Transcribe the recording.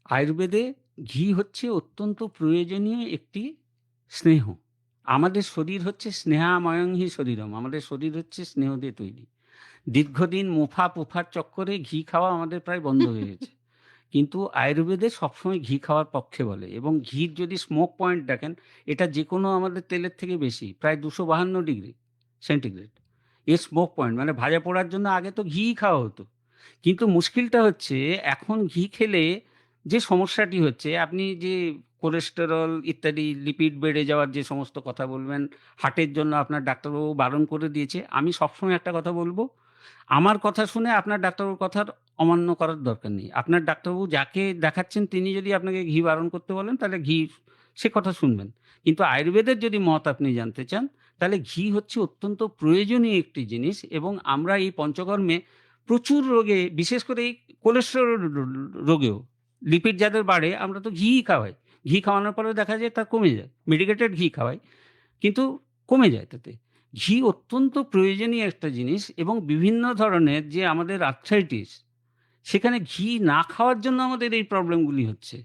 আয়ুর্বেদে ঘি হচ্ছে অত্যন্ত প্রয়োজনীয় একটি স্নেহ। আমাদের শরীর হচ্ছে স্নেহাময়ং হি শরীরম। আমাদের শরীর হচ্ছে স্নেহ দিয়ে তৈরি। দীর্ঘদিন মোফা-পোফার চক্করে ঘি খাওয়া আমাদের প্রায় বন্ধ হয়ে গেছে। কিন্তু আয়ুর্বেদে সবসময় ঘি খাওয়ার পক্ষে বলে এবং ঘির যদি স্মোক পয়েন্ট দেখেন, এটা যেকোনো আমাদের তেলের থেকে বেশি। প্রায় ২৫২ ডিগ্রি সেন্টিগ্রেড। এর স্মোক পয়েন্ট মানে ভাজা পোড়ার জন্য আগে তো ঘিই খাওয়া হতো। কিন্তু মুশকিলটা হচ্ছে এখন ঘি খেলে যে সমস্যাটি হচ্ছে, আপনি যে কোলেস্টেরল ইত্যাদি লিপিড বেড়ে যাওয়ার যে সমস্ত কথা বলবেন, হার্টের জন্য আপনার ডাক্তারবাবু বারণ করে দিয়েছে। আমি সবসময় একটা কথা বলব, আমার কথা শুনে আপনার ডাক্তারবাবুর কথার অমান্য করার দরকার নেই। আপনার ডাক্তারবাবু যাকে দেখাচ্ছেন তিনি যদি আপনাকে ঘি বারণ করতে বলেন, তাহলে ঘি সে কথা শুনবেন। কিন্তু আয়ুর্বেদের যদি মত আপনি জানতে চান, তাহলে ঘি হচ্ছে অত্যন্ত প্রয়োজনীয় একটি জিনিস এবং আমরা এই পঞ্চকর্মে প্রচুর রোগে বিশেষ করে এই কোলেস্টেরল রোগেও লিপিড যাদের বাড়ে আমরা তো ঘিই খাওয়াই। ঘি খাওয়ানোর পরেও দেখা যায় তা কমে যায়। মেডিকেটেড ঘি খাওয়াই। কিন্তু কমে যায় তাতে। ঘি অত্যন্ত প্রয়োজনীয় একটা জিনিস এবং বিভিন্ন ধরনের যে আমাদের আর্থ্রাইটিস সেখানে ঘি না খাওয়ার জন্য আমাদের এই প্রবলেমগুলি হচ্ছে।